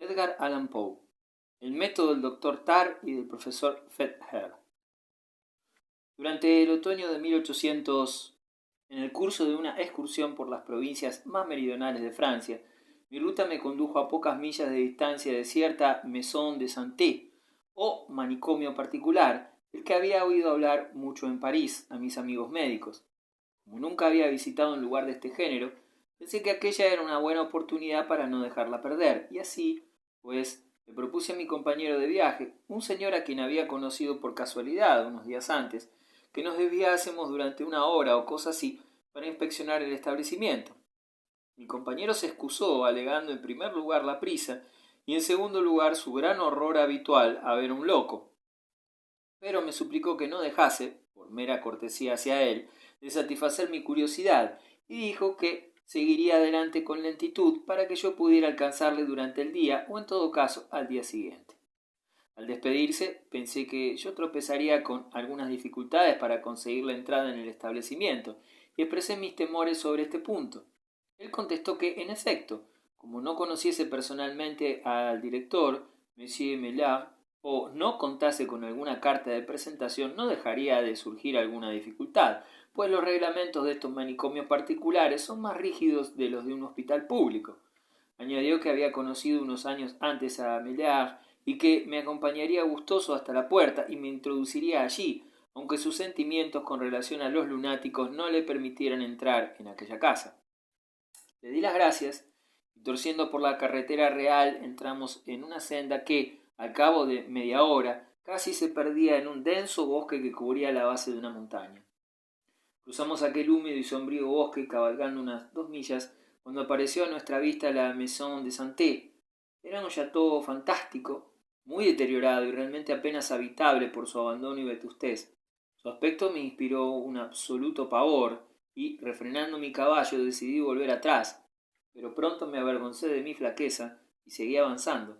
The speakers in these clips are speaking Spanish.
Edgar Allan Poe. El método del Dr. Tarr y del profesor Fether. Durante el otoño de 1800, en el curso de una excursión por las provincias más meridionales de Francia, mi ruta me condujo a pocas millas de distancia de cierta Maison de Santé, o manicomio particular, del que había oído hablar mucho en París a mis amigos médicos. Como nunca había visitado un lugar de este género, pensé que aquella era una buena oportunidad para no dejarla perder, y así, pues, le propuse a mi compañero de viaje, un señor a quien había conocido por casualidad unos días antes, que nos desviásemos durante una hora o cosa así para inspeccionar el establecimiento. Mi compañero se excusó, alegando en primer lugar la prisa y en segundo lugar su gran horror habitual a ver a un loco. Pero me suplicó que no dejase, por mera cortesía hacia él, de satisfacer mi curiosidad, y dijo que seguiría adelante con lentitud para que yo pudiera alcanzarle durante el día o en todo caso al día siguiente. Al despedirse, pensé que yo tropezaría con algunas dificultades para conseguir la entrada en el establecimiento, y expresé mis temores sobre este punto. Él contestó que, en efecto, como no conociese personalmente al director, Monsieur Maillard, o no contase con alguna carta de presentación, no dejaría de surgir alguna dificultad, pues los reglamentos de estos manicomios particulares son más rígidos de los de un hospital público. Añadió que había conocido unos años antes a Maillard y que me acompañaría gustoso hasta la puerta y me introduciría allí, aunque sus sentimientos con relación a los lunáticos no le permitieran entrar en aquella casa. Le di las gracias y torciendo por la carretera real entramos en una senda que, al cabo de media hora, casi se perdía en un denso bosque que cubría la base de una montaña. Cruzamos aquel húmedo y sombrío bosque cabalgando unas 2 millas cuando apareció a nuestra vista la Maison de Santé. Era un château fantástico, muy deteriorado y realmente apenas habitable por su abandono y vetustez. Su aspecto me inspiró un absoluto pavor y, refrenando mi caballo, decidí volver atrás, pero pronto me avergoncé de mi flaqueza y seguí avanzando.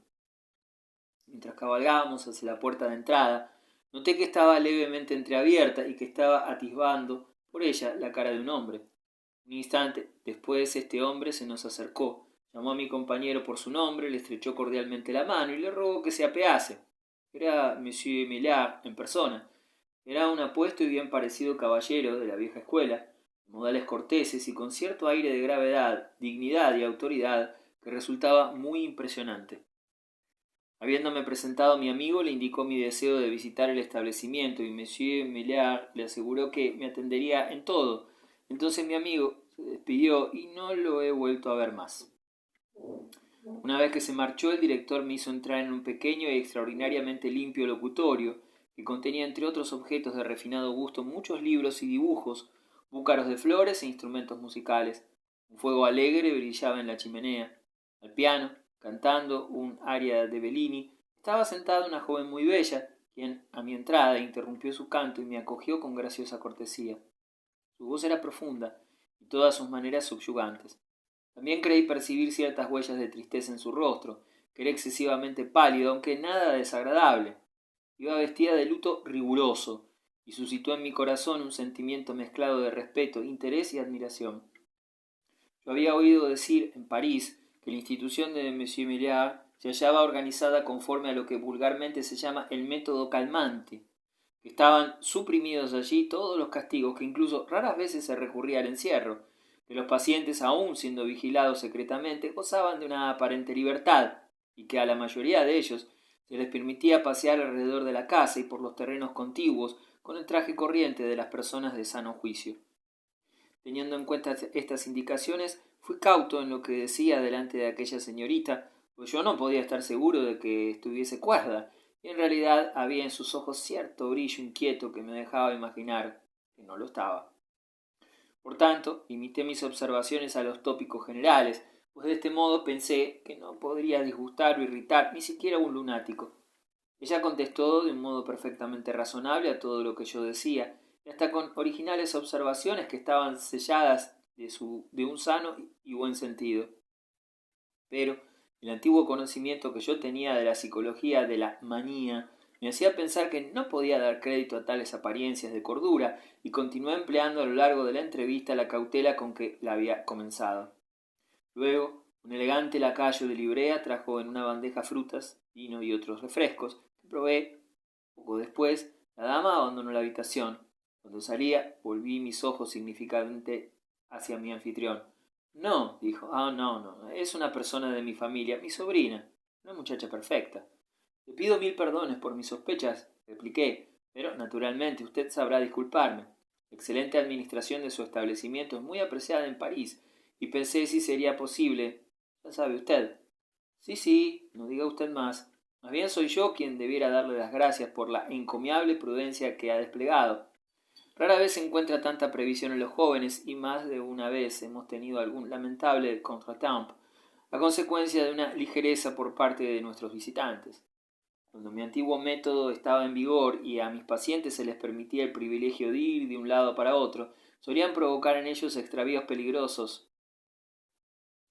Mientras cabalgábamos hacia la puerta de entrada, noté que estaba levemente entreabierta y que estaba atisbando por ella la cara de un hombre. Un instante después este hombre se nos acercó, llamó a mi compañero por su nombre, le estrechó cordialmente la mano y le rogó que se apease. Era Monsieur Maillard en persona. Era un apuesto y bien parecido caballero de la vieja escuela, de modales corteses y con cierto aire de gravedad, dignidad y autoridad que resultaba muy impresionante. Habiéndome presentado a mi amigo, le indicó mi deseo de visitar el establecimiento y Monsieur Maillard le aseguró que me atendería en todo. Entonces mi amigo se despidió y no lo he vuelto a ver más. Una vez que se marchó, el director me hizo entrar en un pequeño y extraordinariamente limpio locutorio que contenía, entre otros objetos de refinado gusto, muchos libros y dibujos, búcaros de flores e instrumentos musicales. Un fuego alegre brillaba en la chimenea. Al piano, cantando un aria de Bellini, estaba sentada una joven muy bella, quien, a mi entrada, interrumpió su canto y me acogió con graciosa cortesía. Su voz era profunda y todas sus maneras subyugantes. También creí percibir ciertas huellas de tristeza en su rostro, que era excesivamente pálido, aunque nada desagradable. Iba vestida de luto riguroso, y suscitó en mi corazón un sentimiento mezclado de respeto, interés y admiración. Yo había oído decir en París que la institución de Monsieur Maillard se hallaba organizada conforme a lo que vulgarmente se llama el método calmante, que estaban suprimidos allí todos los castigos, que incluso raras veces se recurría al encierro, que los pacientes, aun siendo vigilados secretamente, gozaban de una aparente libertad, y que a la mayoría de ellos se les permitía pasear alrededor de la casa y por los terrenos contiguos con el traje corriente de las personas de sano juicio. Teniendo en cuenta estas indicaciones, fui cauto en lo que decía delante de aquella señorita, pues yo no podía estar seguro de que estuviese cuerda, y en realidad había en sus ojos cierto brillo inquieto que me dejaba imaginar que no lo estaba. Por tanto, limité mis observaciones a los tópicos generales, pues de este modo pensé que no podría disgustar o irritar ni siquiera a un lunático. Ella contestó de un modo perfectamente razonable a todo lo que yo decía, y hasta con originales observaciones que estaban selladas de un sano y buen sentido. Pero el antiguo conocimiento que yo tenía de la psicología de la manía me hacía pensar que no podía dar crédito a tales apariencias de cordura, y continué empleando a lo largo de la entrevista la cautela con que la había comenzado. Luego, Un elegante lacayo de Librea trajo en una bandeja frutas, vino y otros refrescos, que probé. Poco después, la dama abandonó la habitación. Cuando salía, volví mis ojos significantemente hacia mi anfitrión. No, dijo. No. Es una persona de mi familia, mi sobrina, una muchacha perfecta. Le pido 1000 perdones por mis sospechas, repliqué, pero naturalmente usted sabrá disculparme. La excelente administración de su establecimiento es muy apreciada en París, y pensé si sería posible. Ya sabe usted. Sí, no diga usted más. Más bien soy yo quien debiera darle las gracias por la encomiable prudencia que ha desplegado. Rara vez se encuentra tanta previsión en los jóvenes y más de una vez hemos tenido algún lamentable contretemps a consecuencia de una ligereza por parte de nuestros visitantes. Cuando mi antiguo método estaba en vigor y a mis pacientes se les permitía el privilegio de ir de un lado para otro, solían provocar en ellos extravíos peligrosos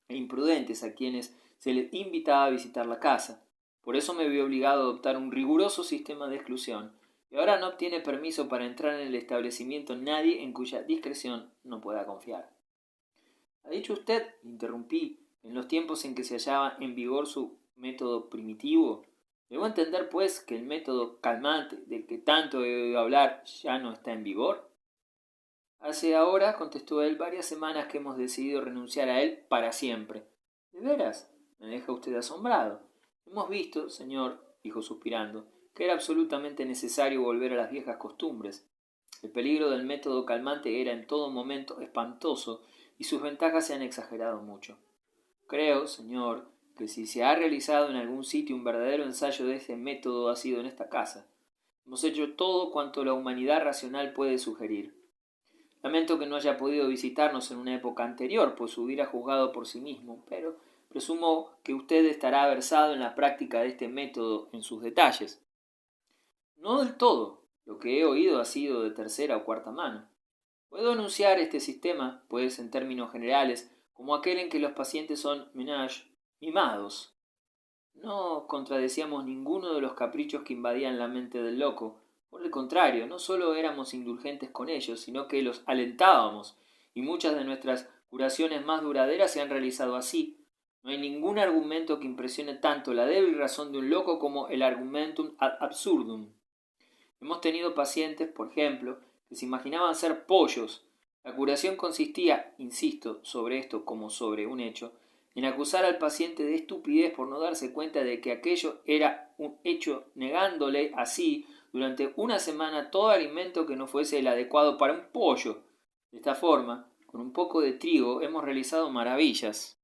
e imprudentes a quienes se les invitaba a visitar la casa. Por eso me vi obligado a adoptar un riguroso sistema de exclusión, y ahora no obtiene permiso para entrar en el establecimiento nadie en cuya discreción no pueda confiar. ¿Ha dicho usted, interrumpí, en los tiempos en que se hallaba en vigor su método primitivo? Debo entender, pues, que el método calmante del que tanto he oído hablar ya no está en vigor. Hace ahora, contestó él, varias semanas que hemos decidido renunciar a él para siempre. ¿De veras? Me deja usted asombrado. Hemos visto, señor, dijo suspirando, que era absolutamente necesario volver a las viejas costumbres. El peligro del método calmante era en todo momento espantoso y sus ventajas se han exagerado mucho. Creo, señor, que si se ha realizado en algún sitio un verdadero ensayo de ese método ha sido en esta casa. Hemos hecho todo cuanto la humanidad racional puede sugerir. Lamento que no haya podido visitarnos en una época anterior, pues hubiera juzgado por sí mismo, pero presumo que usted estará versado en la práctica de este método en sus detalles. No del todo. Lo que he oído ha sido de tercera o cuarta mano. Puedo anunciar este sistema, pues en términos generales, como aquel en que los pacientes son ménage mimados. No contradecíamos ninguno de los caprichos que invadían la mente del loco. Por el contrario, no solo éramos indulgentes con ellos, sino que los alentábamos, y muchas de nuestras curaciones más duraderas se han realizado así. No hay ningún argumento que impresione tanto la débil razón de un loco como el argumentum ad absurdum. Hemos tenido pacientes, por ejemplo, que se imaginaban ser pollos. La curación consistía, insisto sobre esto como sobre un hecho, en acusar al paciente de estupidez por no darse cuenta de que aquello era un hecho, negándole así durante una semana todo alimento que no fuese el adecuado para un pollo. De esta forma, con un poco de trigo hemos realizado maravillas.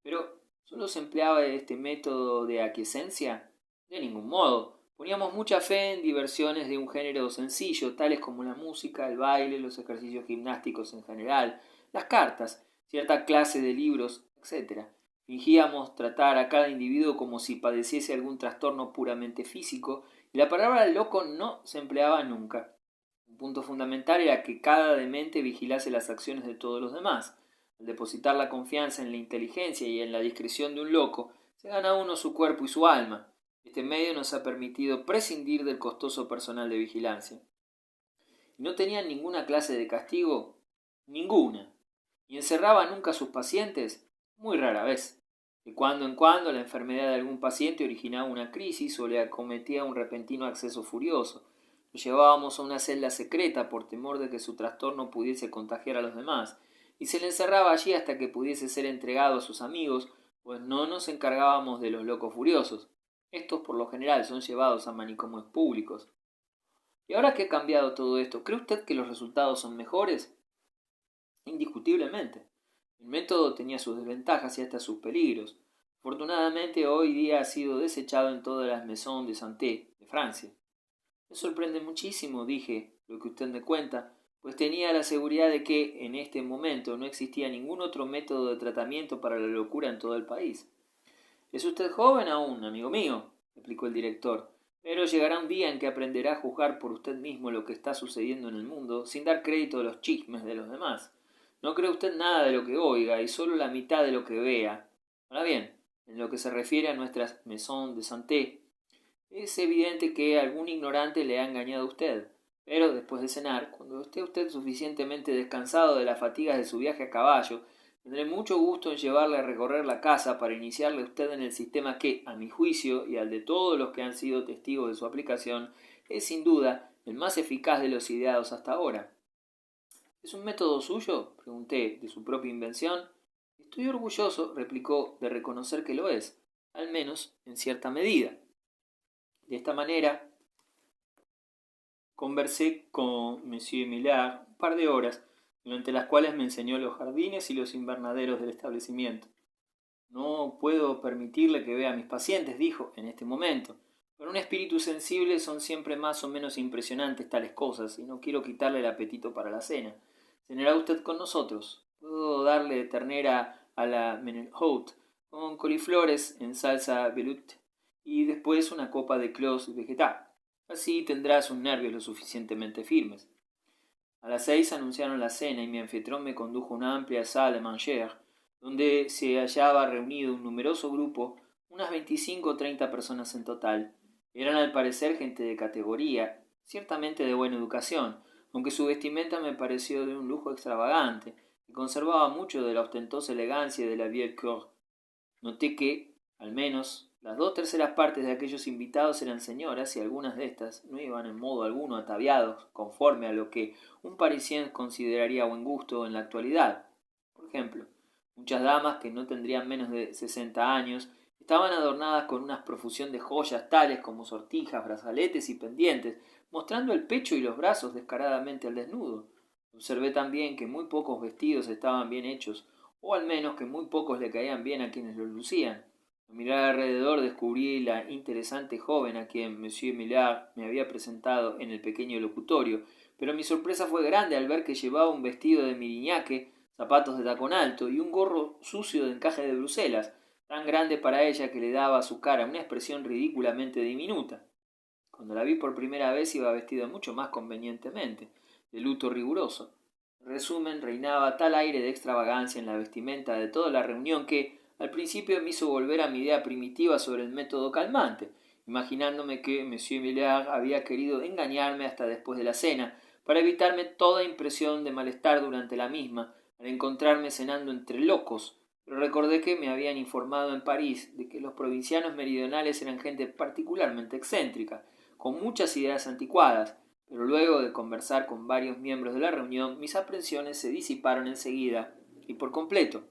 Pero, ¿solo se empleaba este método de aquiescencia? De ningún modo. Poníamos mucha fe en diversiones de un género sencillo, tales como la música, el baile, los ejercicios gimnásticos en general, las cartas, cierta clase de libros, etc. Fingíamos tratar a cada individuo como si padeciese algún trastorno puramente físico, y la palabra loco no se empleaba nunca. Un punto fundamental era que cada demente vigilase las acciones de todos los demás. Al depositar la confianza en la inteligencia y en la discreción de un loco, se gana uno su cuerpo y su alma. Este medio nos ha permitido prescindir del costoso personal de vigilancia. ¿Y no tenían ninguna clase de castigo? Ninguna. ¿Y encerraban nunca a sus pacientes? Muy rara vez. De cuando en cuando la enfermedad de algún paciente originaba una crisis o le acometía un repentino acceso furioso. Lo llevábamos a una celda secreta por temor de que su trastorno pudiese contagiar a los demás, y se le encerraba allí hasta que pudiese ser entregado a sus amigos, pues no nos encargábamos de los locos furiosos. Estos por lo general son llevados a manicomios públicos. ¿Y ahora que ha cambiado todo esto, cree usted que los resultados son mejores? Indiscutiblemente. El método tenía sus desventajas y hasta sus peligros. Afortunadamente hoy día ha sido desechado en todas las maisons de santé de Francia. Me sorprende muchísimo, dije, lo que usted me cuenta, pues tenía la seguridad de que en este momento no existía ningún otro método de tratamiento para la locura en todo el país. Es usted joven aún, amigo mío, replicó el director, pero llegará un día en que aprenderá a juzgar por usted mismo lo que está sucediendo en el mundo sin dar crédito a los chismes de los demás. No cree usted nada de lo que oiga y solo la mitad de lo que vea. Ahora bien, en lo que se refiere a nuestras maisons de santé, es evidente que algún ignorante le ha engañado a usted. Pero después de cenar, cuando esté usted suficientemente descansado de las fatigas de su viaje a caballo, Tendré mucho gusto en llevarle a recorrer la casa para iniciarle a usted en el sistema que, a mi juicio y al de todos los que han sido testigos de su aplicación, es sin duda el más eficaz de los ideados hasta ahora. ¿Es un método suyo?, pregunté, ¿de su propia invención? Estoy orgulloso, replicó, de reconocer que lo es, al menos en cierta medida. De esta manera, conversé con Monsieur Millard un par de horas, durante las cuales me enseñó los jardines y los invernaderos del establecimiento. No puedo permitirle que vea a mis pacientes, dijo, en este momento. Para un espíritu sensible son siempre más o menos impresionantes tales cosas, y no quiero quitarle el apetito para la cena. ¿Cenará usted con nosotros? Puedo darle ternera a la menenhout, con coliflores en salsa veloute, y después una copa de clos vegetal. Así tendrá sus nervios lo suficientemente firmes. A las 6 anunciaron la cena y mi anfitrión me condujo a una amplia salle à manger, donde se hallaba reunido un numeroso grupo, unas 25 o 30 personas en total. Eran al parecer gente de categoría, ciertamente de buena educación, aunque su vestimenta me pareció de un lujo extravagante, y conservaba mucho de la ostentosa elegancia de la vieille cour. Noté que, al menos, las 2/3 de aquellos invitados eran señoras y algunas de estas no iban en modo alguno ataviados conforme a lo que un parisien consideraría buen gusto en la actualidad. Por ejemplo, muchas damas que no tendrían menos de 60 años estaban adornadas con una profusión de joyas tales como sortijas, brazaletes y pendientes, mostrando el pecho y los brazos descaradamente al desnudo. Observé también que muy pocos vestidos estaban bien hechos, o al menos que muy pocos le caían bien a quienes los lucían. Al mirar alrededor descubrí la interesante joven a quien Monsieur Millard me había presentado en el pequeño locutorio, pero mi sorpresa fue grande al ver que llevaba un vestido de miriñaque, zapatos de tacón alto y un gorro sucio de encaje de Bruselas, tan grande para ella que le daba a su cara una expresión ridículamente diminuta. Cuando la vi por primera vez iba vestida mucho más convenientemente, de luto riguroso. En resumen, reinaba tal aire de extravagancia en la vestimenta de toda la reunión que, al principio, me hizo volver a mi idea primitiva sobre el método calmante, imaginándome que Monsieur Millard había querido engañarme hasta después de la cena, para evitarme toda impresión de malestar durante la misma, al encontrarme cenando entre locos, pero recordé que me habían informado en París de que los provincianos meridionales eran gente particularmente excéntrica, con muchas ideas anticuadas, pero luego de conversar con varios miembros de la reunión, mis aprensiones se disiparon enseguida y por completo.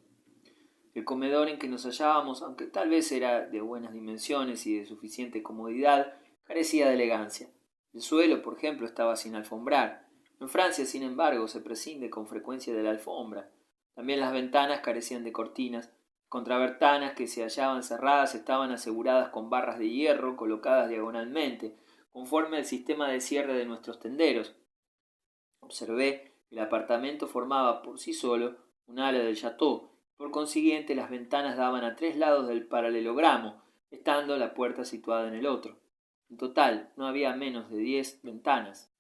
El comedor en que nos hallábamos, aunque tal vez era de buenas dimensiones y de suficiente comodidad, carecía de elegancia. El suelo, por ejemplo, estaba sin alfombrar. En Francia, sin embargo, se prescinde con frecuencia de la alfombra. También las ventanas carecían de cortinas. Las contraventanas que se hallaban cerradas estaban aseguradas con barras de hierro colocadas diagonalmente, conforme al sistema de cierre de nuestros tenderos. Observé que el apartamento formaba por sí solo un ala del château. Por consiguiente, las ventanas daban a 3 lados del paralelogramo, estando la puerta situada en el otro. En total, no había menos de 10 ventanas.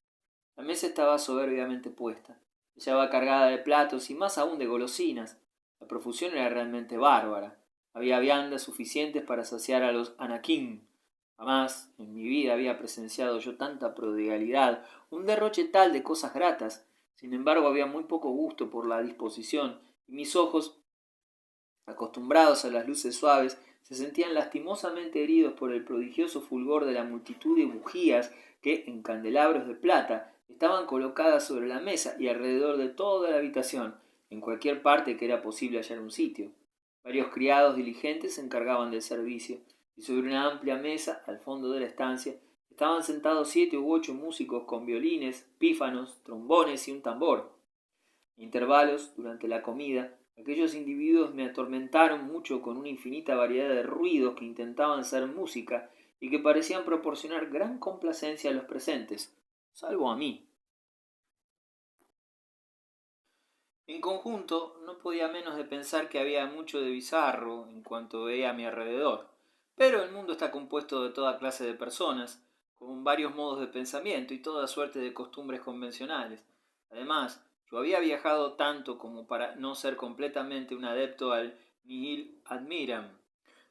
La mesa estaba soberbiamente puesta. Estaba cargada de platos y más aún de golosinas. La profusión era realmente bárbara. Había viandas suficientes para saciar a los anaquín. Jamás en mi vida había presenciado yo tanta prodigalidad, un derroche tal de cosas gratas. Sin embargo, había muy poco gusto por la disposición, y mis ojos, acostumbrados a las luces suaves, se sentían lastimosamente heridos por el prodigioso fulgor de la multitud de bujías que, en candelabros de plata, estaban colocadas sobre la mesa y alrededor de toda la habitación, en cualquier parte que era posible hallar un sitio. Varios criados diligentes se encargaban del servicio, y sobre una amplia mesa, al fondo de la estancia, estaban sentados 7 u 8 músicos con violines, pífanos, trombones y un tambor. En intervalos, durante la comida, aquellos individuos me atormentaron mucho con una infinita variedad de ruidos que intentaban ser música y que parecían proporcionar gran complacencia a los presentes, salvo a mí. En conjunto, no podía menos de pensar que había mucho de bizarro en cuanto veía a mi alrededor. Pero el mundo está compuesto de toda clase de personas, con varios modos de pensamiento y toda suerte de costumbres convencionales. Además, yo había viajado tanto como para no ser completamente un adepto al nihil admiram.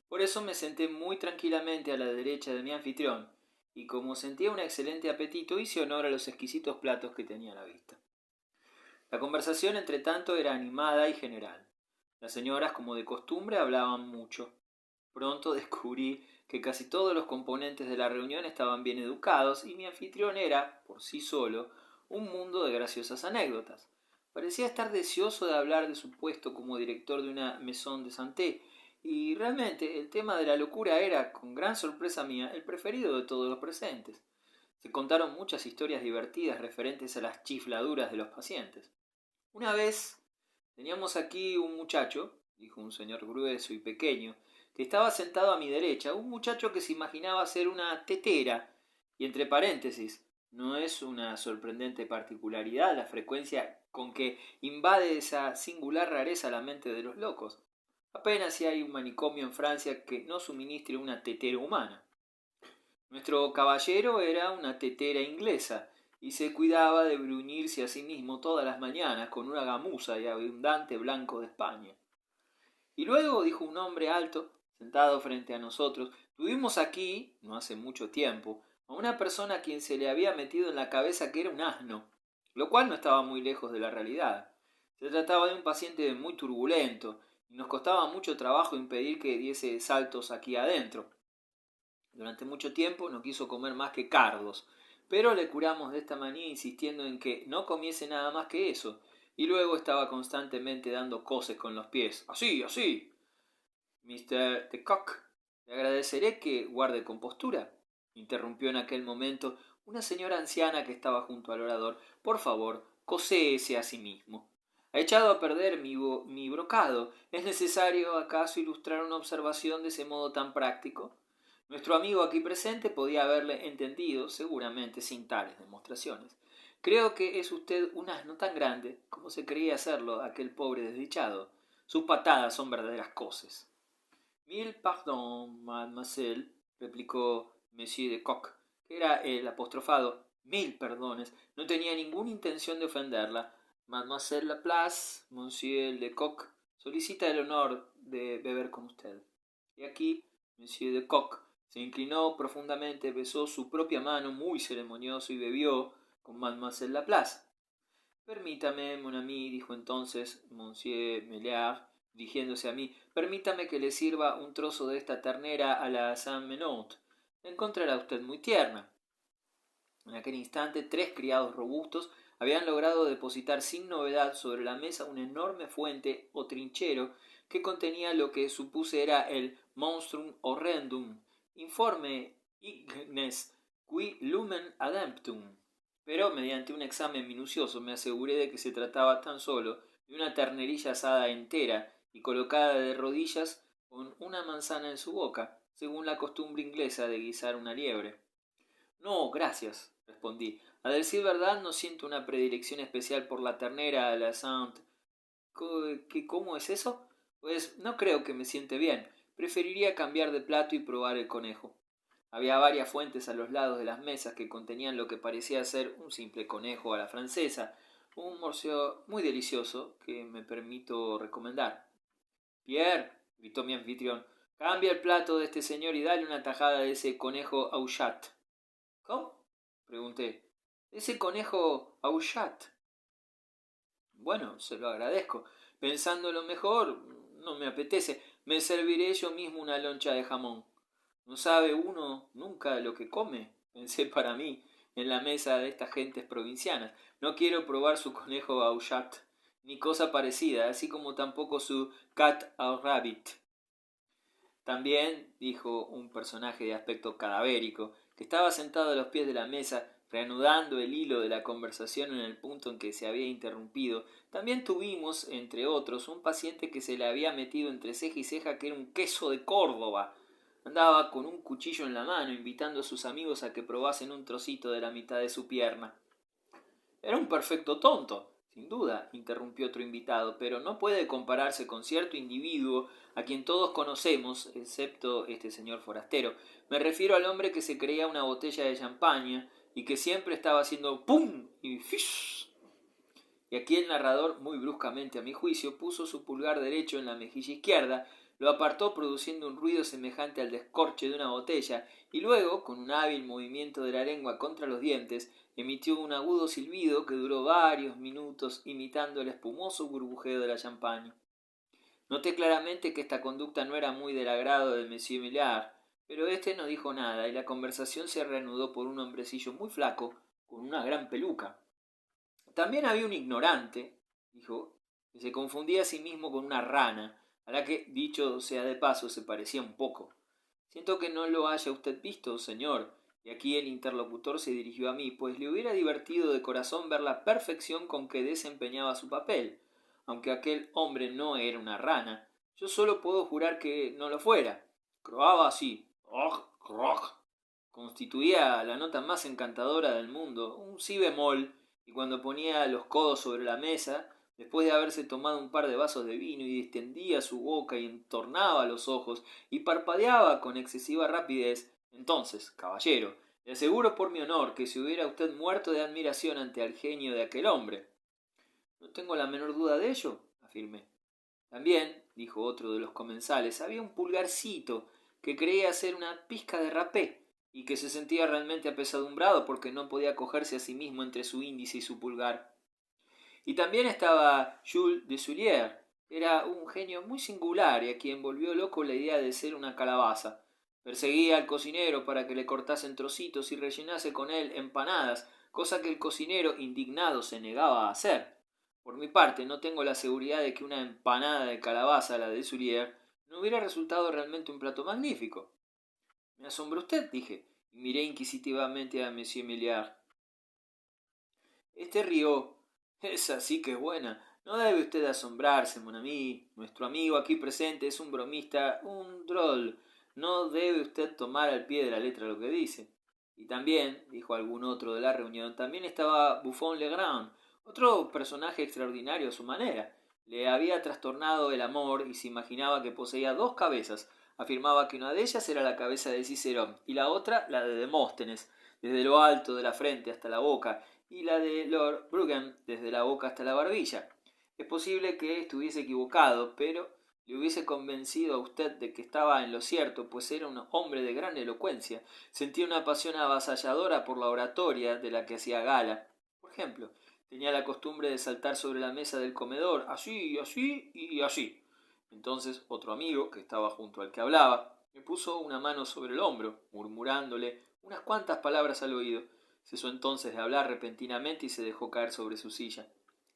Por eso me senté muy tranquilamente a la derecha de mi anfitrión, y como sentía un excelente apetito, hice honor a los exquisitos platos que tenía a la vista. La conversación, entre tanto, era animada y general. Las señoras, como de costumbre, hablaban mucho. Pronto descubrí que casi todos los componentes de la reunión estaban bien educados y mi anfitrión era, por sí solo, un mundo de graciosas anécdotas. Parecía estar deseoso de hablar de su puesto como director de una maison de santé, y realmente el tema de la locura era, con gran sorpresa mía, el preferido de todos los presentes. Se contaron muchas historias divertidas referentes a las chifladuras de los pacientes. Una vez teníamos aquí un muchacho, dijo un señor grueso y pequeño, que estaba sentado a mi derecha, un muchacho que se imaginaba ser una tetera, y entre paréntesis, no es una sorprendente particularidad la frecuencia con que invade esa singular rareza la mente de los locos. Apenas si hay un manicomio en Francia que no suministre una tetera humana. Nuestro caballero era una tetera inglesa, y se cuidaba de bruñirse a sí mismo todas las mañanas con una gamuza y abundante blanco de España. Y luego, dijo un hombre alto, sentado frente a nosotros, tuvimos aquí, no hace mucho tiempo, a una persona a quien se le había metido en la cabeza que era un asno, lo cual no estaba muy lejos de la realidad. Se trataba de un paciente muy turbulento, y nos costaba mucho trabajo impedir que diese saltos aquí adentro. Durante mucho tiempo no quiso comer más que cardos, pero le curamos de esta manía insistiendo en que no comiese nada más que eso, y luego estaba constantemente dando coces con los pies. Así, así. Mr. de Kock, le agradeceré que guarde compostura, interrumpió en aquel momento una señora anciana que estaba junto al orador. Por favor, coséese a sí mismo. Ha echado a perder mi brocado. ¿Es necesario acaso ilustrar una observación de ese modo tan práctico? Nuestro amigo aquí presente podía haberle entendido, seguramente sin tales demostraciones. Creo que es usted un asno tan grande como se creía hacerlo aquel pobre desdichado. Sus patadas son verdaderas coces. Mille pardons, mademoiselle, replicó Monsieur de Kock, que era el apostrofado. Mil perdones, no tenía ninguna intención de ofenderla. Mademoiselle Laplace, Monsieur de Kock, solicita el honor de beber con usted. Y aquí, Monsieur de Kock se inclinó profundamente, besó su propia mano muy ceremonioso y bebió con Mademoiselle Laplace. Permítame, mon ami, dijo entonces Monsieur Maillard, dirigiéndose a mí, permítame que le sirva un trozo de esta ternera a la Saint-Menot. La encontrará usted muy tierna. En aquel instante 3 criados robustos habían logrado depositar sin novedad sobre la mesa una enorme fuente o trinchero que contenía lo que supuse era el monstrum horrendum, informe ignes qui lumen ademptum. Pero mediante un examen minucioso me aseguré de que se trataba tan solo de una ternerilla asada entera y colocada de rodillas con una manzana en su boca, según la costumbre inglesa de guisar una liebre. No, gracias, respondí. A decir verdad, no siento una predilección especial por la ternera a la Saint. ¿Cómo es eso? Pues no creo que me siente bien. Preferiría cambiar de plato y probar el conejo. Había varias fuentes a los lados de las mesas que contenían lo que parecía ser un simple conejo a la francesa, un morceo muy delicioso que me permito recomendar. Pierre, gritó mi anfitrión, cambia el plato de este señor y dale una tajada de ese conejo Auchat. ¿Cómo? Pregunté. Ese conejo Auchat. Bueno, se lo agradezco. Pensándolo mejor, no me apetece. Me serviré yo mismo una loncha de jamón. No sabe uno nunca lo que come, pensé para mí, en la mesa de estas gentes provincianas. No quiero probar su conejo Auchat, ni cosa parecida, así como tampoco su cat au rabbit. También, dijo un personaje de aspecto cadavérico, que estaba sentado a los pies de la mesa, reanudando el hilo de la conversación en el punto en que se había interrumpido, también tuvimos, entre otros, un paciente que se le había metido entre ceja y ceja que era un queso de Córdoba. Andaba con un cuchillo en la mano, invitando a sus amigos a que probasen un trocito de la mitad de su pierna. Era un perfecto tonto, sin duda, interrumpió otro invitado, pero no puede compararse con cierto individuo a quien todos conocemos, excepto este señor forastero. Me refiero al hombre que se creía una botella de champaña y que siempre estaba haciendo ¡pum! Y ¡fish! Y aquí el narrador, muy bruscamente a mi juicio, puso su pulgar derecho en la mejilla izquierda, lo apartó produciendo un ruido semejante al descorche de una botella, y luego, con un hábil movimiento de la lengua contra los dientes, emitió un agudo silbido que duró varios minutos imitando el espumoso burbujeo de la champaña. Noté claramente que esta conducta no era muy del agrado de Monsieur Maillard, pero éste no dijo nada y la conversación se reanudó por un hombrecillo muy flaco con una gran peluca. También había un ignorante, dijo, que se confundía a sí mismo con una rana, a la que, dicho sea de paso, se parecía un poco. Siento que no lo haya usted visto, señor. Y aquí el interlocutor se dirigió a mí, pues le hubiera divertido de corazón ver la perfección con que desempeñaba su papel. Aunque aquel hombre no era una rana, yo solo puedo jurar que no lo fuera. Croaba así, constituía la nota más encantadora del mundo, un si bemol, y cuando ponía los codos sobre la mesa, después de haberse tomado un par de vasos de vino, y distendía su boca y entornaba los ojos y parpadeaba con excesiva rapidez, entonces, caballero, le aseguro por mi honor que se hubiera usted muerto de admiración ante el genio de aquel hombre. No tengo la menor duda de ello, afirmé. También, dijo otro de los comensales, había un pulgarcito que creía ser una pizca de rapé y que se sentía realmente apesadumbrado porque no podía cogerse a sí mismo entre su índice y su pulgar. Y también estaba Jules de Soulier. Era un genio muy singular y a quien volvió loco la idea de ser una calabaza. Perseguía al cocinero para que le cortase en trocitos y rellenase con él empanadas, cosa que el cocinero, indignado, se negaba a hacer. Por mi parte, no tengo la seguridad de que una empanada de calabaza, la de Soulier, no hubiera resultado realmente un plato magnífico. Me asombra usted, dije, y miré inquisitivamente a Monsieur Maillard. Este rió. Esa sí que es buena. No debe usted asombrarse, mon ami. Nuestro amigo aquí presente es un bromista, un droll. No debe usted tomar al pie de la letra lo que dice. Y también, dijo algún otro de la reunión, también estaba Buffon Legrand, otro personaje extraordinario a su manera. Le había trastornado el amor y se imaginaba que poseía dos cabezas. Afirmaba que una de ellas era la cabeza de Cicerón y la otra la de Demóstenes, desde lo alto de la frente hasta la boca, y la de Lord Brougham desde la boca hasta la barbilla. Es posible que estuviese equivocado, pero le hubiese convencido a usted de que estaba en lo cierto, pues era un hombre de gran elocuencia. Sentía una pasión avasalladora por la oratoria de la que hacía gala. Por ejemplo, tenía la costumbre de saltar sobre la mesa del comedor, así, así y así. Entonces otro amigo, que estaba junto al que hablaba, me puso una mano sobre el hombro, murmurándole unas cuantas palabras al oído. Cesó entonces de hablar repentinamente y se dejó caer sobre su silla.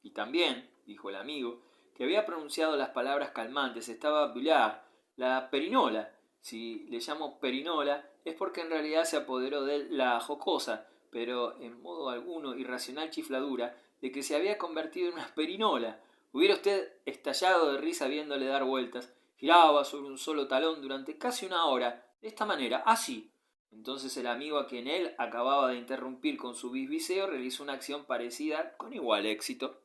Y también, dijo el amigo, que había pronunciado las palabras calmantes, estaba Bullard, la perinola. Si le llamo perinola es porque en realidad se apoderó de él la jocosa, pero en modo alguno irracional chifladura de que se había convertido en una perinola. Hubiera usted estallado de risa viéndole dar vueltas. Giraba sobre un solo talón durante casi una hora, de esta manera, así. Entonces el amigo a quien él acababa de interrumpir con su bisbiseo realizó una acción parecida con igual éxito.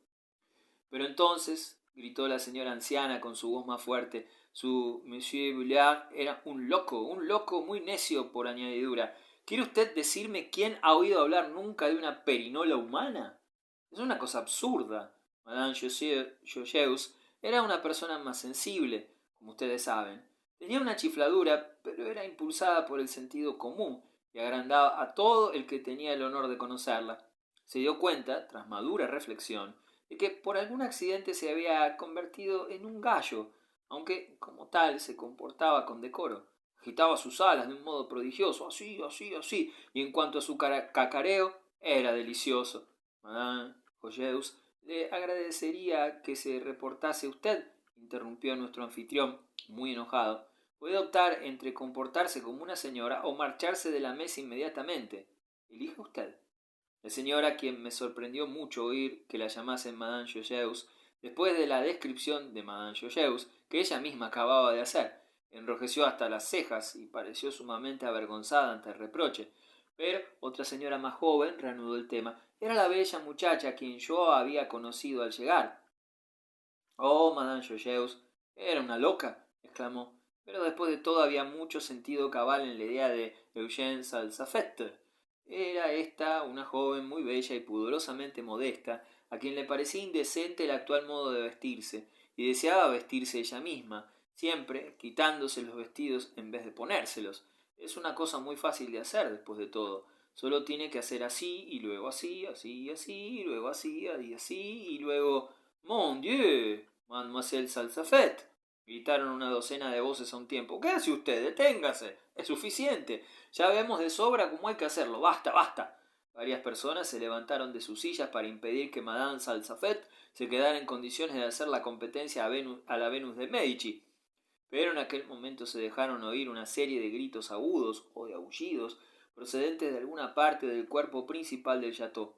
Pero entonces, gritó la señora anciana con su voz más fuerte, su Monsieur Bullard era un loco muy necio por añadidura. ¿Quiere usted decirme quién ha oído hablar nunca de una perinola humana? Es una cosa absurda. Madame Joyeuse era una persona más sensible, como ustedes saben. Tenía una chifladura, pero era impulsada por el sentido común y agrandaba a todo el que tenía el honor de conocerla. Se dio cuenta, tras madura reflexión, de que por algún accidente se había convertido en un gallo, aunque como tal se comportaba con decoro. Agitaba sus alas de un modo prodigioso, así, así, así, y en cuanto a su cacareo, era delicioso. Madame Joyeuse le agradecería que se reportase usted, interrumpió nuestro anfitrión, muy enojado. Puede optar entre comportarse como una señora o marcharse de la mesa inmediatamente. Elige usted. La señora, quien me sorprendió mucho oír que la llamasen Madame Joyeuse, después de la descripción de Madame Joyeuse que ella misma acababa de hacer, enrojeció hasta las cejas y pareció sumamente avergonzada ante el reproche. Pero otra señora más joven reanudó el tema. Era la bella muchacha a quien yo había conocido al llegar. Oh, Madame Joyeuse, era una loca, exclamó, pero después de todo había mucho sentido cabal en la idea de Eugène Salsafette. Era esta una joven muy bella y pudorosamente modesta, a quien le parecía indecente el actual modo de vestirse, y deseaba vestirse ella misma, siempre quitándose los vestidos en vez de ponérselos. Es una cosa muy fácil de hacer después de todo. Solo tiene que hacer así, y luego así, así, así, y luego así, y así, y luego... Mon Dieu, Mademoiselle Salsafette. gritaron una docena de voces a un tiempo. ¿Qué hace usted? Deténgase. Es suficiente. Ya vemos de sobra cómo hay que hacerlo. Basta, basta. Varias personas se levantaron de sus sillas para impedir que Madame Salsafette se quedara en condiciones de hacer la competencia a la Venus de Medici. Pero en aquel momento se dejaron oír una serie de gritos agudos o de aullidos procedentes de alguna parte del cuerpo principal del chateau.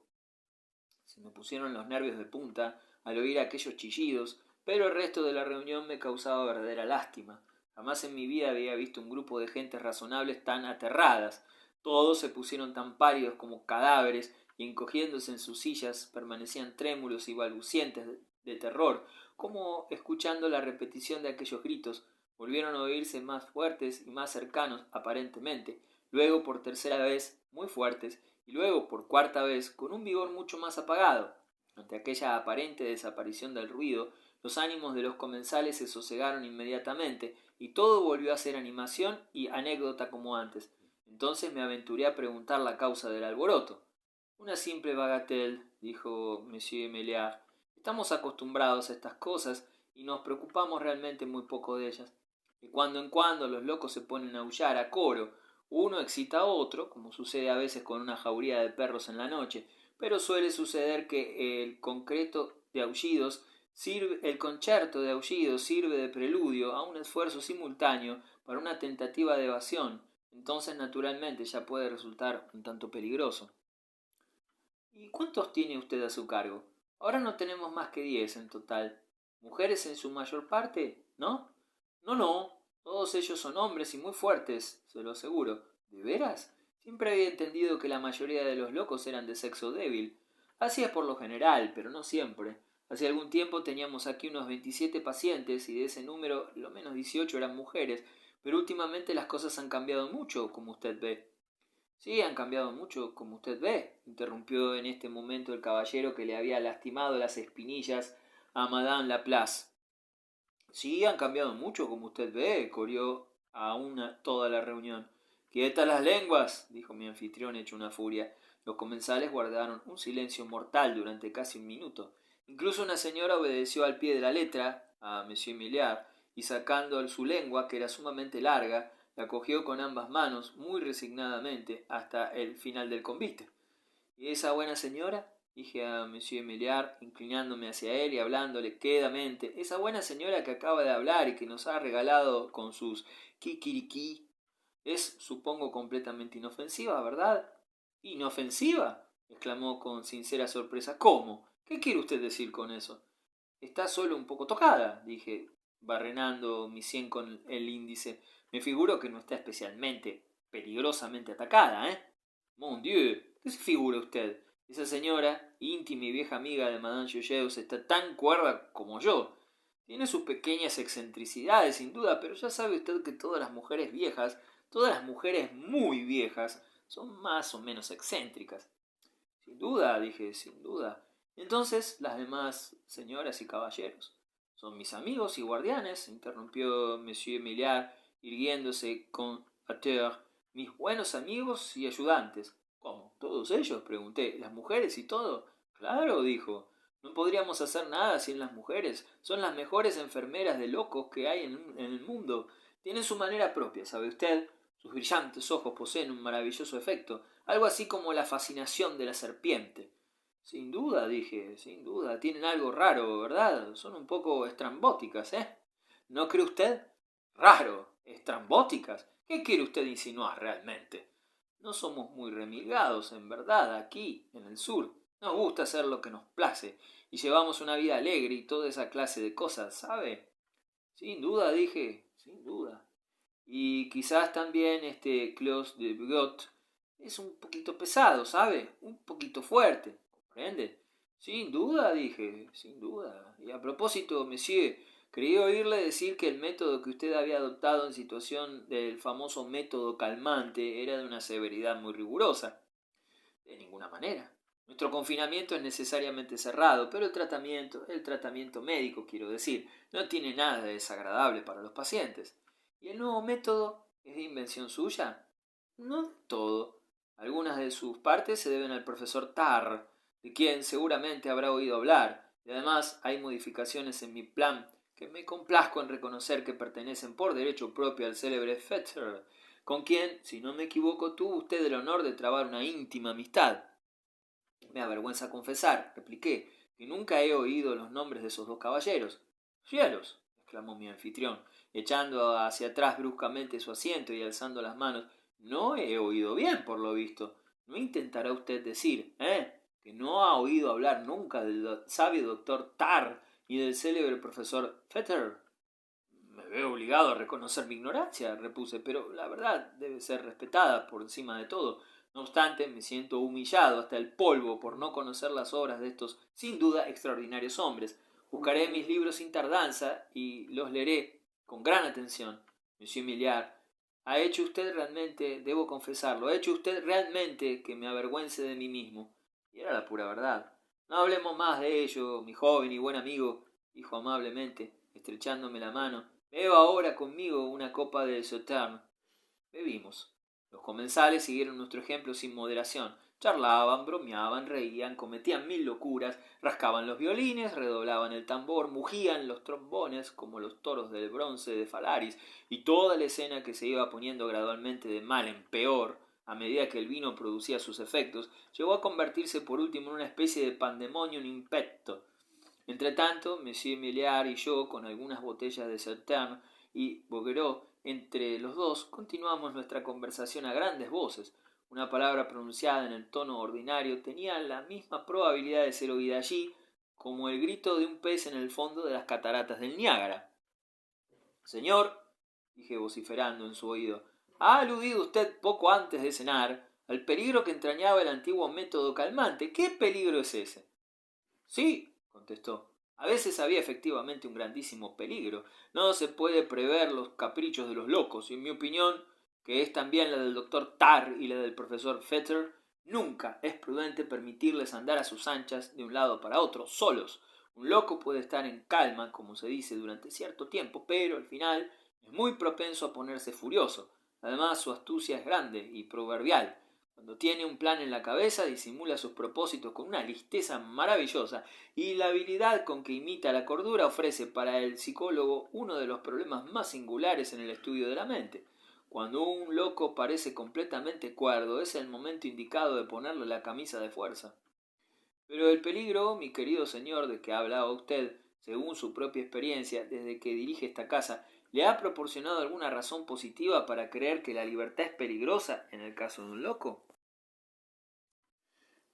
Se me pusieron los nervios de punta al oír aquellos chillidos, pero el resto de la reunión me causaba verdadera lástima. Jamás en mi vida había visto un grupo de gentes razonables tan aterradas. Todos se pusieron tan pálidos como cadáveres y encogiéndose en sus sillas permanecían trémulos y balbucientes de terror, como escuchando la repetición de aquellos gritos. Volvieron a oírse más fuertes y más cercanos, aparentemente, luego por tercera vez muy fuertes, y luego por cuarta vez con un vigor mucho más apagado. Ante aquella aparente desaparición del ruido, los ánimos de los comensales se sosegaron inmediatamente, y todo volvió a ser animación y anécdota como antes. Entonces me aventuré a preguntar la causa del alboroto. Una simple bagatelle, dijo Monsieur Meliard. Estamos acostumbrados a estas cosas y nos preocupamos realmente muy poco de ellas. De cuando en cuando los locos se ponen a aullar a coro. Uno excita a otro, como sucede a veces con una jauría de perros en la noche, pero suele suceder que el concierto de aullidos sirve de preludio a un esfuerzo simultáneo para una tentativa de evasión. Entonces, naturalmente, ya puede resultar un tanto peligroso. ¿Y cuántos tiene usted a su cargo? Ahora no tenemos más que 10 en total. ¿Mujeres en su mayor parte? ¿No? No. Todos ellos son hombres y muy fuertes, se lo aseguro. ¿De veras? Siempre había entendido que la mayoría de los locos eran de sexo débil. Así es por lo general, pero no siempre. Hace algún tiempo teníamos aquí unos 27 pacientes y de ese número lo menos 18 eran mujeres, pero últimamente las cosas han cambiado mucho, como usted ve. Sí, han cambiado mucho, como usted ve, interrumpió en este momento el caballero que le había lastimado las espinillas a Madame Laplace. Sí, han cambiado mucho, como usted ve, corrió a toda la reunión. ¡Quietas las lenguas!, dijo mi anfitrión hecho una furia. Los comensales guardaron un silencio mortal durante casi un minuto. Incluso una señora obedeció al pie de la letra a Monsieur Milliard y sacando su lengua, que era sumamente larga, la cogió con ambas manos muy resignadamente hasta el final del convite. ¿Y esa buena señora?, dije a Monsieur Milliard, inclinándome hacia él y hablándole quedamente. Esa buena señora que acaba de hablar y que nos ha regalado con sus kikiriki es, supongo, completamente inofensiva, ¿verdad? ¿Inofensiva?, exclamó con sincera sorpresa. ¿Cómo? ¿Qué quiere usted decir con eso? Está solo un poco tocada, dije, barrenando mi sien con el índice. Me figuro que no está especialmente, peligrosamente atacada, ¿eh? Mon Dieu, ¿qué se figura usted? Esa señora, íntima y vieja amiga de Madame Joyeuse, está tan cuerda como yo. Tiene sus pequeñas excentricidades, sin duda, pero ya sabe usted que todas las mujeres viejas, todas las mujeres muy viejas, son más o menos excéntricas. Sin duda, dije, sin duda. Entonces, las demás señoras y caballeros. Son mis amigos y guardianes, interrumpió Monsieur Milliard, irguiéndose con hauteur. Mis buenos amigos y ayudantes. ¿Cómo? ¿Todos ellos?, pregunté. ¿Las mujeres y todo? Claro, dijo. No podríamos hacer nada sin las mujeres. Son las mejores enfermeras de locos que hay en el mundo. Tienen su manera propia, ¿sabe usted? Sus brillantes ojos poseen un maravilloso efecto, algo así como la fascinación de la serpiente. Sin duda, dije, sin duda. Tienen algo raro, ¿verdad? Son un poco estrambóticas, ¿eh? ¿No cree usted? Raro. ¿Estrambóticas? ¿Qué quiere usted insinuar realmente? No somos muy remilgados, en verdad, aquí, en el sur. Nos gusta hacer lo que nos place, y llevamos una vida alegre y toda esa clase de cosas, ¿sabe? Sin duda, dije, sin duda. Y quizás también este Claude de Bigot es un poquito pesado, ¿sabe? Un poquito fuerte, ¿comprende? Sin duda, dije, sin duda. Y a propósito, monsieur, creí oírle decir que el método que usted había adoptado en situación del famoso método calmante era de una severidad muy rigurosa. De ninguna manera. Nuestro confinamiento es necesariamente cerrado, pero el tratamiento médico, quiero decir, no tiene nada de desagradable para los pacientes. ¿Y el nuevo método es de invención suya? No del todo. Algunas de sus partes se deben al profesor Tarr, de quien seguramente habrá oído hablar, y además hay modificaciones en mi plan que me complazco en reconocer que pertenecen por derecho propio al célebre Fetter, con quien, si no me equivoco, tuvo usted el honor de trabar una íntima amistad. Me avergüenza confesar, repliqué, que nunca he oído los nombres de esos dos caballeros. ¡Cielos!, exclamó mi anfitrión, echando hacia atrás bruscamente su asiento y alzando las manos. No he oído bien, por lo visto. ¿No intentará usted decir, que no ha oído hablar nunca del sabio doctor Tarr y del célebre profesor Fetter? Me veo obligado a reconocer mi ignorancia, repuse, pero la verdad debe ser respetada por encima de todo. No obstante, me siento humillado hasta el polvo por no conocer las obras de estos, sin duda, extraordinarios hombres. Buscaré mis libros sin tardanza y los leeré con gran atención. Monsieur Milliard, ha hecho usted realmente, debo confesarlo, ha hecho usted realmente que me avergüence de mí mismo. Y era la pura verdad. No hablemos más de ello, mi joven y buen amigo, dijo amablemente, estrechándome la mano. Beba ahora conmigo una copa de Sauterne. Bebimos. Los comensales siguieron nuestro ejemplo sin moderación. Charlaban, bromeaban, reían, cometían mil locuras, rascaban los violines, redoblaban el tambor, mugían los trombones como los toros del bronce de Falaris, y toda la escena, que se iba poniendo gradualmente de mal en peor a medida que el vino producía sus efectos, llegó a convertirse por último en una especie de pandemonium in petto. Entretanto, Monsieur Milliard y yo, con algunas botellas de Sauterne y Bouguereau entre los dos, continuamos nuestra conversación a grandes voces. Una palabra pronunciada en el tono ordinario tenía la misma probabilidad de ser oída allí como el grito de un pez en el fondo de las cataratas del Niágara. Señor, dije vociferando en su oído, ha aludido usted poco antes de cenar al peligro que entrañaba el antiguo método calmante. ¿Qué peligro es ese? Sí, contestó. A veces había efectivamente un grandísimo peligro. No se puede prever los caprichos de los locos, y en mi opinión, que es también la del doctor Tarr y la del profesor Fetter, nunca es prudente permitirles andar a sus anchas de un lado para otro, solos. Un loco puede estar en calma, como se dice, durante cierto tiempo, pero al final es muy propenso a ponerse furioso. Además, su astucia es grande y proverbial. Cuando tiene un plan en la cabeza, disimula sus propósitos con una listeza maravillosa, y la habilidad con que imita la cordura ofrece para el psicólogo uno de los problemas más singulares en el estudio de la mente. Cuando un loco parece completamente cuerdo, es el momento indicado de ponerle la camisa de fuerza. Pero el peligro, mi querido señor, de que hablaba usted, según su propia experiencia, desde que dirige esta casa, ¿le ha proporcionado alguna razón positiva para creer que la libertad es peligrosa en el caso de un loco?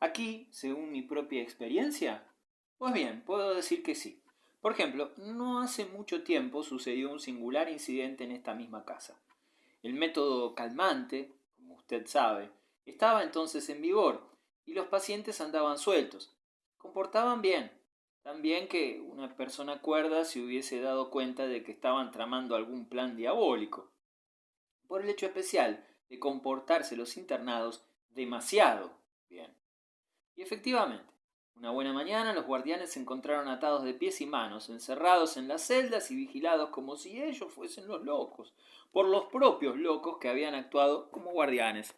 Aquí, según mi propia experiencia, pues bien, puedo decir que sí. Por ejemplo, no hace mucho tiempo sucedió un singular incidente en esta misma casa. El método calmante, como usted sabe, estaba entonces en vigor y los pacientes andaban sueltos. Comportaban bien, tan bien que una persona cuerda se hubiese dado cuenta de que estaban tramando algún plan diabólico, por el hecho especial de comportarse los internados demasiado bien. Y efectivamente, una buena mañana los guardianes se encontraron atados de pies y manos, encerrados en las celdas y vigilados como si ellos fuesen los locos, por los propios locos que habían actuado como guardianes.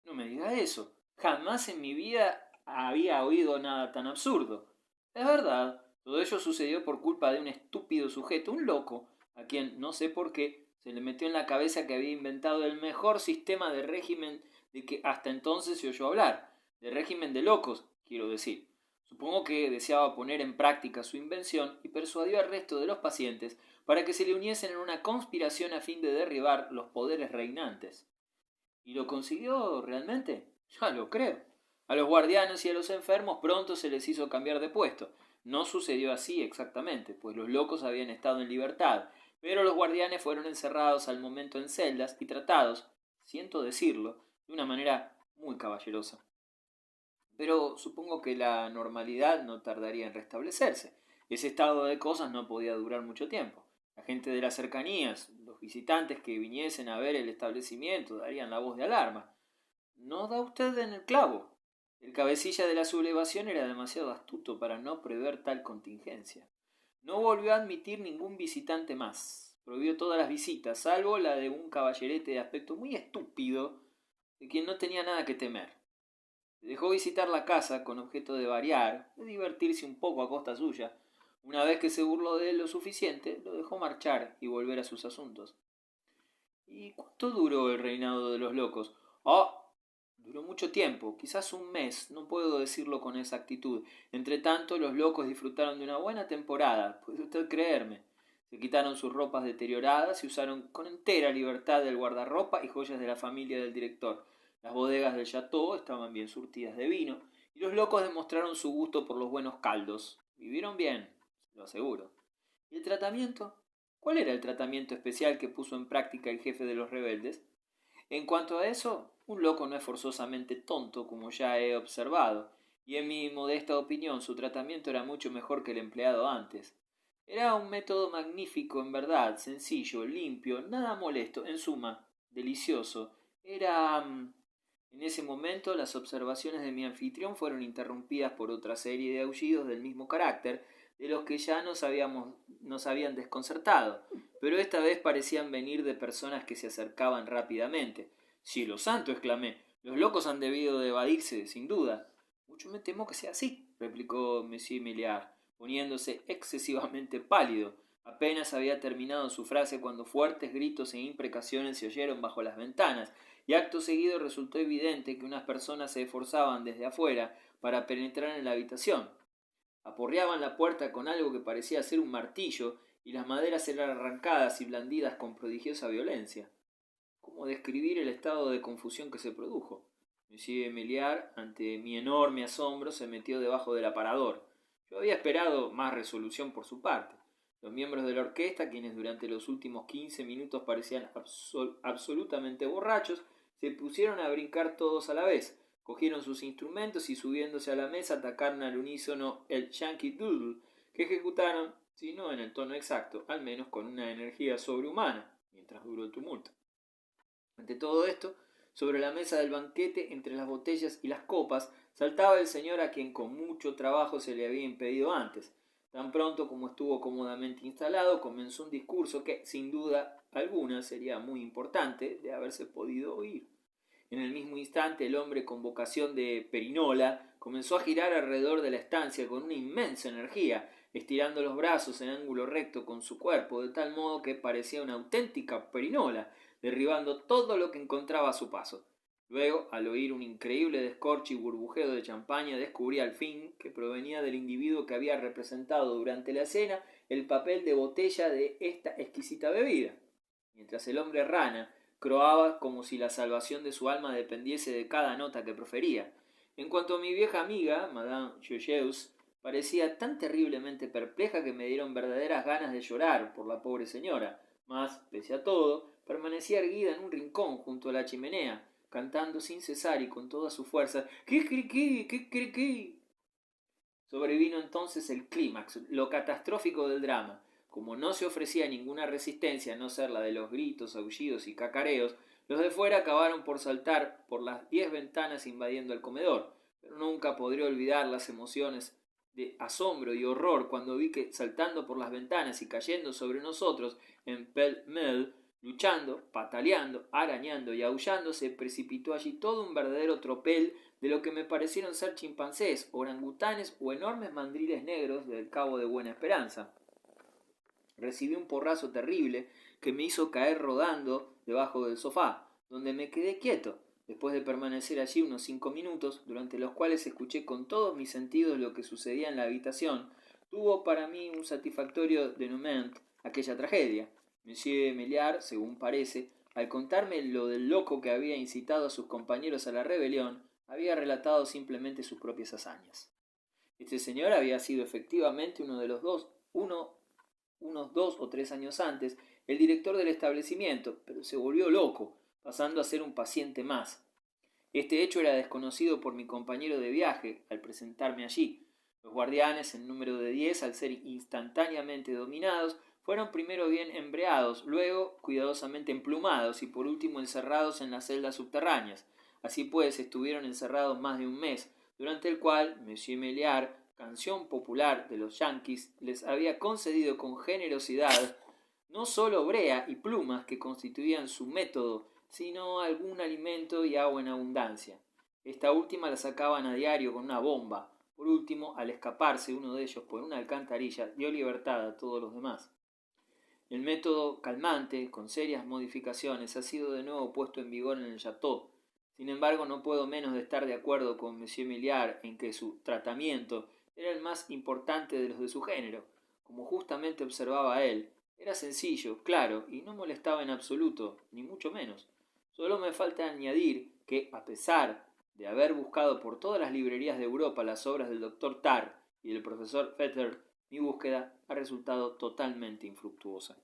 No me diga eso. Jamás en mi vida había oído nada tan absurdo. Es verdad, todo ello sucedió por culpa de un estúpido sujeto, un loco, a quien, no sé por qué, se le metió en la cabeza que había inventado el mejor sistema de régimen de que hasta entonces se oyó hablar. De régimen de locos, quiero decir. Supongo que deseaba poner en práctica su invención y persuadió al resto de los pacientes para que se le uniesen en una conspiración a fin de derribar los poderes reinantes. ¿Y lo consiguió realmente? Ya lo creo. A los guardianes y a los enfermos pronto se les hizo cambiar de puesto. No sucedió así exactamente, pues los locos habían estado en libertad, pero los guardianes fueron encerrados al momento en celdas y tratados, siento decirlo, de una manera muy caballerosa. Pero supongo que la normalidad no tardaría en restablecerse. Ese estado de cosas no podía durar mucho tiempo. La gente de las cercanías, los visitantes que viniesen a ver el establecimiento, darían la voz de alarma. No da usted en el clavo. El cabecilla de la sublevación era demasiado astuto para no prever tal contingencia. No volvió a admitir ningún visitante más. Prohibió todas las visitas, salvo la de un caballerete de aspecto muy estúpido, de quien no tenía nada que temer. Se dejó visitar la casa con objeto de variar, de divertirse un poco a costa suya. Una vez que se burló de él lo suficiente, lo dejó marchar y volver a sus asuntos. ¿Y cuánto duró el reinado de los locos? Oh, duró mucho tiempo, quizás un mes, no puedo decirlo con exactitud. Entretanto, los locos disfrutaron de una buena temporada, puede usted creerme. Se quitaron sus ropas deterioradas y usaron con entera libertad el guardarropa y joyas de la familia del director. Las bodegas del chateau estaban bien surtidas de vino y los locos demostraron su gusto por los buenos caldos. Vivieron bien, se lo aseguro. ¿Y el tratamiento? ¿Cuál era el tratamiento especial que puso en práctica el jefe de los rebeldes? En cuanto a eso, un loco no es forzosamente tonto, como ya he observado, y en mi modesta opinión su tratamiento era mucho mejor que el empleado antes. Era un método magnífico, en verdad, sencillo, limpio, nada molesto, en suma, delicioso. Era... En ese momento las observaciones de mi anfitrión fueron interrumpidas por otra serie de aullidos del mismo carácter, de los que ya nos habían desconcertado, pero esta vez parecían venir de personas que se acercaban rápidamente. Cielo santo, exclamé, los locos han debido de evadirse, sin duda. Mucho me temo que sea así, replicó Monsieur Milliard, poniéndose excesivamente pálido. Apenas había terminado su frase cuando fuertes gritos e imprecaciones se oyeron bajo las ventanas, y acto seguido resultó evidente que unas personas se esforzaban desde afuera para penetrar en la habitación. Aporreaban la puerta con algo que parecía ser un martillo, y las maderas eran arrancadas y blandidas con prodigiosa violencia. ¿Cómo describir el estado de confusión que se produjo? Monsieur Meliard, ante mi enorme asombro, se metió debajo del aparador. Yo había esperado más resolución por su parte. Los miembros de la orquesta, quienes durante los últimos 15 minutos parecían absolutamente borrachos, se pusieron a brincar todos a la vez. Cogieron sus instrumentos y subiéndose a la mesa atacaron al unísono el Yankee Doodle, que ejecutaron, si no en el tono exacto, al menos con una energía sobrehumana, mientras duró el tumulto. Ante todo esto, sobre la mesa del banquete, entre las botellas y las copas, saltaba el señor a quien con mucho trabajo se le había impedido antes. Tan pronto como estuvo cómodamente instalado, comenzó un discurso que, sin duda alguna, sería muy importante de haberse podido oír. En el mismo instante, el hombre con vocación de perinola comenzó a girar alrededor de la estancia con una inmensa energía, estirando los brazos en ángulo recto con su cuerpo, de tal modo que parecía una auténtica perinola, derribando todo lo que encontraba a su paso. Luego, al oír un increíble descorche y burbujeo de champaña, descubrí al fin que provenía del individuo que había representado durante la cena el papel de botella de esta exquisita bebida. Mientras el hombre rana croaba como si la salvación de su alma dependiese de cada nota que profería. En cuanto a mi vieja amiga, Madame Joyeuse, parecía tan terriblemente perpleja que me dieron verdaderas ganas de llorar por la pobre señora, mas, pese a todo, permanecía erguida en un rincón junto a la chimenea, cantando sin cesar y con toda su fuerza «¡Kikiriki! ¡Kikiriki!». Sobrevino entonces el clímax, lo catastrófico del drama. Como no se ofrecía ninguna resistencia a no ser la de los gritos, aullidos y cacareos, los de fuera acabaron por saltar por las 10 ventanas invadiendo el comedor, pero nunca podré olvidar las emociones de asombro y horror cuando vi que, saltando por las ventanas y cayendo sobre nosotros en pell-mell, luchando, pataleando, arañando y aullando, se precipitó allí todo un verdadero tropel de lo que me parecieron ser chimpancés, orangutanes o enormes mandriles negros del Cabo de Buena Esperanza. Recibí un porrazo terrible que me hizo caer rodando debajo del sofá, donde me quedé quieto, después de permanecer allí unos 5 minutos, durante los cuales escuché con todos mis sentidos lo que sucedía en la habitación. Tuvo para mí un satisfactorio denouement aquella tragedia. Monsieur Meliard, según parece, al contarme lo del loco que había incitado a sus compañeros a la rebelión, había relatado simplemente sus propias hazañas. Este señor había sido efectivamente unos 2 o 3 años antes, el director del establecimiento, pero se volvió loco, pasando a ser un paciente más. Este hecho era desconocido por mi compañero de viaje al presentarme allí. Los guardianes, en número de 10, al ser instantáneamente dominados, fueron primero bien embreados, luego cuidadosamente emplumados y por último encerrados en las celdas subterráneas. Así pues, estuvieron encerrados más de un mes, durante el cual Monsieur Meliard, canción popular de los yanquis, les había concedido con generosidad no sólo brea y plumas que constituían su método, sino algún alimento y agua en abundancia. Esta última la sacaban a diario con una bomba, Por último, al escaparse uno de ellos por una alcantarilla, dio libertad a todos los demás. El método calmante, con serias modificaciones, ha sido de nuevo puesto en vigor en el Château. Sin embargo, no puedo menos de estar de acuerdo con M. Milliard en que su tratamiento era el más importante de los de su género. Como justamente observaba él, era sencillo, claro, y no molestaba en absoluto, ni mucho menos. Solo me falta añadir que, a pesar de haber buscado por todas las librerías de Europa las obras del Dr. Tarr y del profesor Fetter, mi búsqueda ha resultado totalmente infructuosa.